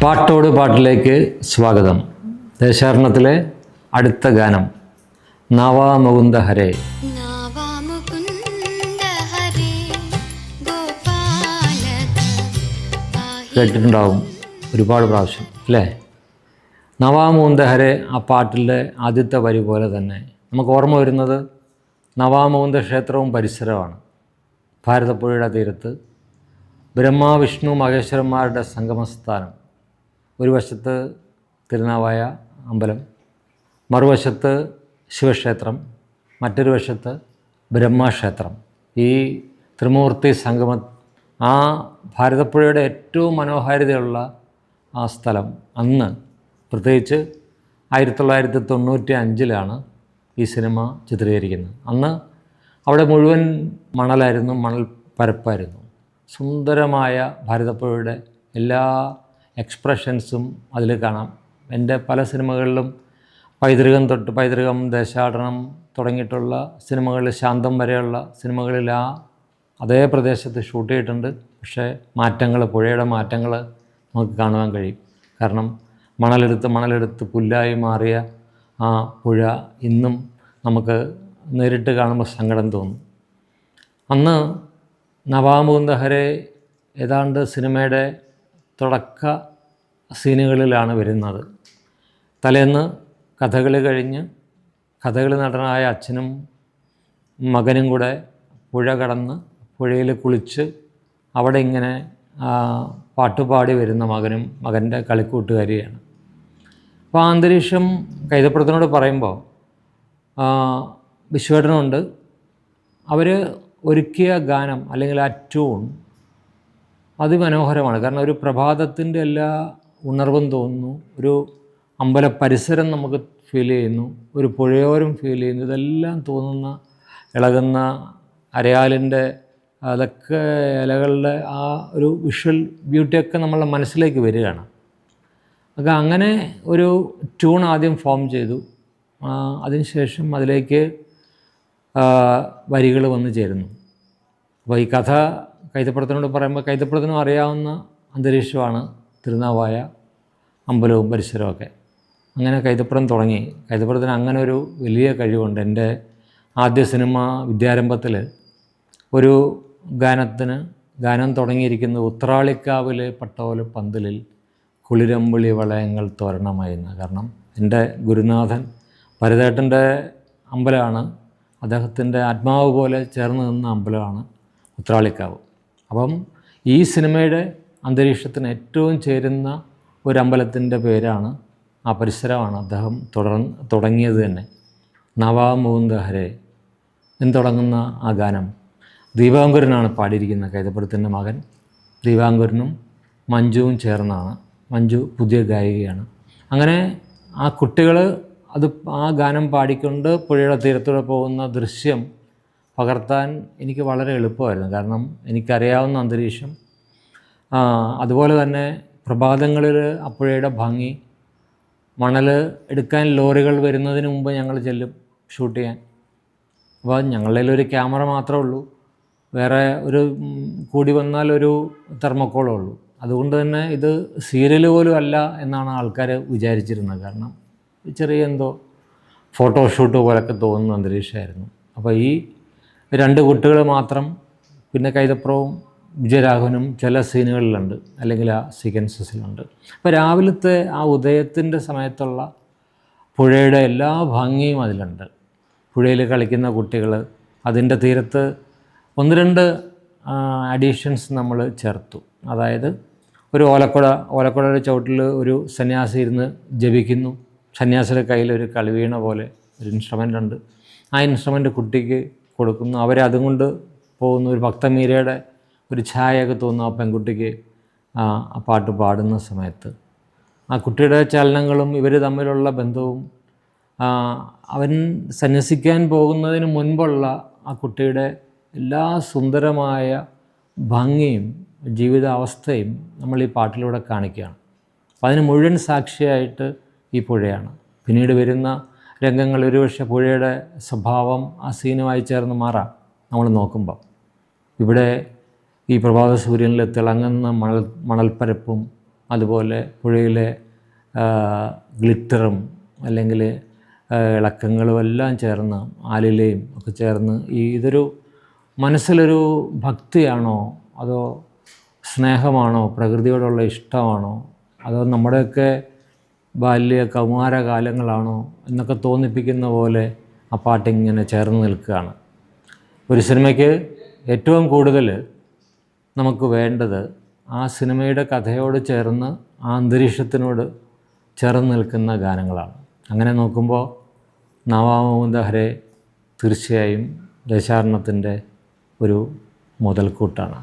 പാട്ടോട് പാട്ടിലേക്ക് സ്വാഗതം. ദേശാടനത്തിലെ അടുത്ത ഗാനം നാവാമുകുന്ദ ഹരേ. കേട്ടിട്ടുണ്ടാവും ഒരുപാട് പ്രാവശ്യം അല്ലേ? നവാമുകുന്ദ ഹരേ ആ പാട്ടിലെ ആദ്യത്തെ വരി പോലെ തന്നെ നമുക്ക് ഓർമ്മ വരുന്നത് നവാമുകുന്ദ ക്ഷേത്രവും പരിസരമാണ്. ഭാരതപ്പുഴയുടെ തീരത്ത് ബ്രഹ്മ വിഷ്ണു മഹേശ്വരന്മാരുടെ സംഗമസ്ഥാനം. ഒരു വശത്ത് തിരുനാവായ അമ്പലം, മറുവശത്ത് ശിവക്ഷേത്രം, മറ്റൊരു വശത്ത് ബ്രഹ്മക്ഷേത്രം. ഈ ത്രിമൂർത്തി സംഗമം, ആ ഭാരതപ്പുഴയുടെ ഏറ്റവും മനോഹാരിതയുള്ള ആ സ്ഥലം അന്ന്, പ്രത്യേകിച്ച് 1995 ഈ സിനിമ ചിത്രീകരിക്കുന്നത്. അന്ന് അവിടെ മുഴുവൻ മണലായിരുന്നു, മണൽ പരപ്പായിരുന്നു. സുന്ദരമായ ഭാരതപ്പുഴയുടെ എല്ലാ എക്സ്പ്രഷൻസും അതിൽ കാണാം. എൻ്റെ പല സിനിമകളിലും പൈതൃകം, ദേശാടനം തുടങ്ങിയിട്ടുള്ള സിനിമകളിൽ, ശാന്തം വരെയുള്ള സിനിമകളിൽ അതേ പ്രദേശത്ത് ഷൂട്ട് ചെയ്തിട്ടുണ്ട്. പക്ഷേ മാറ്റങ്ങൾ, പുഴയുടെ മാറ്റങ്ങൾ നമുക്ക് കാണുവാൻ കഴിയും. കാരണം മണലെടുത്ത് പുല്ലായി മാറിയ ആ പുഴ ഇന്നും നമുക്ക് നേരിട്ട് കാണുമ്പോൾ സങ്കടം തോന്നും. അന്ന് നവാമുകുന്ദ ഹരേ ഏതാണ്ട് സിനിമയുടെ തുടക്ക സീനുകളിലാണ് വരുന്നത്. തലേന്ന് കഥകളി കഴിഞ്ഞ് കഥകളി നടനായ അച്ഛനും മകനും കൂടെ പുഴ കടന്ന് പുഴയിൽ കുളിച്ച് അവിടെ ഇങ്ങനെ പാട്ടുപാടി വരുന്ന മകൻ്റെ കളിക്കൂട്ടുകാരിയാണ്. അപ്പോൾ ആ അന്തരീക്ഷം കൈതപ്രത്തിനോട് പറയുമ്പോൾ വിശ്വേട്ടനുണ്ട്. അവർ ഒരുക്കിയ ഗാനം അല്ലെങ്കിൽ ആ ട്യൂൺ അതിമനോഹരമാണ്. കാരണം ഒരു പ്രഭാതത്തിൻ്റെ എല്ലാ ഉണർവും തോന്നുന്നു, ഒരു അമ്പല പരിസരം നമുക്ക് ഫീൽ ചെയ്യുന്നു, ഒരു പുഴയോരം ഫീൽ ചെയ്യുന്നു. ഇതെല്ലാം തോന്നുന്ന, ഇളകുന്ന അരയാലിൻ്റെ അതൊക്കെ ഇലകളുടെ ആ ഒരു വിഷ്വൽ ബ്യൂട്ടിയൊക്കെ നമ്മളുടെ മനസ്സിലേക്ക് വരികയാണ്. ഒക്കെ അങ്ങനെ ഒരു ട്യൂൺ ആദ്യം ഫോം ചെയ്തു. അതിനുശേഷം അതിലേക്ക് വരികൾ വന്നു ചേരുന്നു. അപ്പോൾ ഈ കഥ കൈതപ്രത്തിനോട് പറയുമ്പോൾ കൈതപ്രത്തിനും അറിയാവുന്ന അന്തരീക്ഷമാണ് തിരുനാവായ അമ്പലവും പരിസരമൊക്കെ. അങ്ങനെ കൈതപ്രം തുടങ്ങി. കൈതപ്രത്തിന് അങ്ങനെ ഒരു വലിയ കഴിവുണ്ട്. എൻ്റെ ആദ്യ സിനിമ വിദ്യാരംഭത്തിൽ ഒരു ഗാനം തുടങ്ങിയിരിക്കുന്നത് ഉത്രാളിക്കാവിലെ പട്ടോല പന്തലിൽ കുളിരമ്പുളി വളയങ്ങൾ തോരണമായിരുന്നു. കാരണം എൻ്റെ ഗുരുനാഥൻ ഭരതേട്ടൻ്റെ അമ്പലമാണ്, അദ്ദേഹത്തിൻ്റെ ആത്മാവ് പോലെ ചേർന്ന് നിന്ന അമ്പലമാണ് ഉത്രാളിക്കാവ്. അപ്പം ഈ സിനിമയുടെ അന്തരീക്ഷത്തിന് ഏറ്റവും ചേരുന്ന ഒരമ്പലത്തിൻ്റെ പേരാണ്, ആ പരിസരമാണ് അദ്ദേഹം തുടങ്ങിയത് തന്നെ. നവാമുകുന്ദ ഹരേ എന്ന് തുടങ്ങുന്ന ആ ഗാനം ദീപാങ്കുരനാണ് പാടിയിരിക്കുന്നത്. കൈതപ്രത്തിൻ്റെ മകൻ ദീപാങ്കുരനും മഞ്ജുവും ചേർന്നാണ്. മഞ്ജു പുതിയ ഗായികയാണ്. അങ്ങനെ ആ കുട്ടികൾ ആ ഗാനം പാടിക്കൊണ്ട് പുഴയുടെ തീരത്തൂടെ പോകുന്ന ദൃശ്യം പകർത്താൻ എനിക്ക് വളരെ എളുപ്പമായിരുന്നു. കാരണം എനിക്കറിയാവുന്ന അന്തരീക്ഷം, അതുപോലെ തന്നെ പ്രഭാതങ്ങളിൽ അപ്പുഴയുടെ ഭംഗി, മണൽ എടുക്കാൻ ലോറികൾ വരുന്നതിന് മുമ്പ് ഞങ്ങൾ ചെല്ലും ഷൂട്ട് ചെയ്യാൻ. അപ്പോൾ ഞങ്ങളുടെ ഒരു ക്യാമറ മാത്രമേ ഉള്ളൂ, വേറെ ഒരു കൂടി വന്നാൽ ഒരു തെർമോക്കോളേ ഉള്ളൂ. അതുകൊണ്ട് തന്നെ ഇത് സീരിയൽ പോലും അല്ല എന്നാണ് ആൾക്കാർ വിചാരിച്ചിരുന്നത്. കാരണം ചെറിയ എന്തോ ഫോട്ടോഷൂട്ട് പോലൊക്കെ തോന്നുന്ന അന്തരീക്ഷമായിരുന്നു. അപ്പോൾ ഈ 2 കുട്ടികൾ മാത്രം, പിന്നെ കൈതപ്രവും വിജയരാഘവനും ചില സീനുകളിലുണ്ട്, അല്ലെങ്കിൽ ആ സീക്വൻസസിലുണ്ട്. അപ്പോൾ രാവിലത്തെ ആ ഉദയത്തിൻ്റെ സമയത്തുള്ള പുഴയുടെ എല്ലാ ഭംഗിയും അതിലുണ്ട്. പുഴയിൽ കളിക്കുന്ന കുട്ടികൾ, അതിൻ്റെ തീരത്ത് 1-2 അഡീഷൻസ് നമ്മൾ ചേർത്തു. അതായത് ഒരു ഓലക്കുടയുടെ ചുവട്ടിൽ ഒരു സന്യാസി ഇരുന്ന് ജപിക്കുന്നു. സന്യാസിയുടെ കയ്യിൽ ഒരു കളിവീണ പോലെ ഒരു ഇൻസ്ട്രുമെൻ്റ് ഉണ്ട്. ആ ഇൻസ്ട്രുമെൻ്റ് കുട്ടിക്ക് കൊടുക്കുന്നു. അവരതും കൊണ്ട് പോകുന്നു. ഒരു ഭക്തമീരയുടെ ഒരു ഛായയൊക്കെ തോന്നുന്നു ആ പെൺകുട്ടിക്ക് ആ പാട്ട് പാടുന്ന സമയത്ത്. ആ കുട്ടിയുടെ ചലനങ്ങളും ഇവർ തമ്മിലുള്ള ബന്ധവും, അവൻ സന്യസിക്കാൻ പോകുന്നതിന് മുൻപുള്ള ആ കുട്ടിയുടെ എല്ലാ സുന്ദരമായ ഭംഗിയും ജീവിതാവസ്ഥയും നമ്മൾ ഈ പാട്ടിലൂടെ കാണിക്കുകയാണ്. അപ്പം അതിന് മുഴുവൻ സാക്ഷിയായിട്ട് ഈ പുഴയാണ്. പിന്നീട് വരുന്ന രംഗങ്ങൾ ഒരുപക്ഷെ പുഴയുടെ സ്വഭാവം ആ സീനുമായി ചേർന്ന് മാറാം നമ്മൾ നോക്കുമ്പോൾ. ഇവിടെ ഈ പ്രഭാത സൂര്യനിൽ തിളങ്ങുന്ന മണൽപ്പരപ്പും അതുപോലെ പുഴയിലെ ഗ്ലിറ്ററും അല്ലെങ്കിൽ ഇളക്കങ്ങളും എല്ലാം ചേർന്ന് ആലിലയും ഒക്കെ ചേർന്ന് ഇതൊരു മനസ്സിലൊരു ഭക്തിയാണോ അതോ സ്നേഹമാണോ, പ്രകൃതിയോടുള്ള ഇഷ്ടമാണോ, അതോ നമ്മുടെയൊക്കെ ബാല്യ കൗമാര കാലങ്ങളാണോ എന്നൊക്കെ തോന്നിപ്പിക്കുന്ന പോലെ ആ പാട്ടിങ്ങനെ ചേർന്ന് നിൽക്കുകയാണ്. ഒരു സിനിമയ്ക്ക് ഏറ്റവും കൂടുതൽ നമുക്ക് വേണ്ടത് ആ സിനിമയുടെ കഥയോട് ചേർന്ന് ആ അന്തരീക്ഷത്തിനോട് ചേർന്ന് നിൽക്കുന്ന ഗാനങ്ങളാണ്. അങ്ങനെ നോക്കുമ്പോൾ നവാമുകുന്ദ ഹരേ തീർച്ചയായും ദേശാടനത്തിൻ്റെ ഒരു മുതൽക്കൂട്ടാണ്.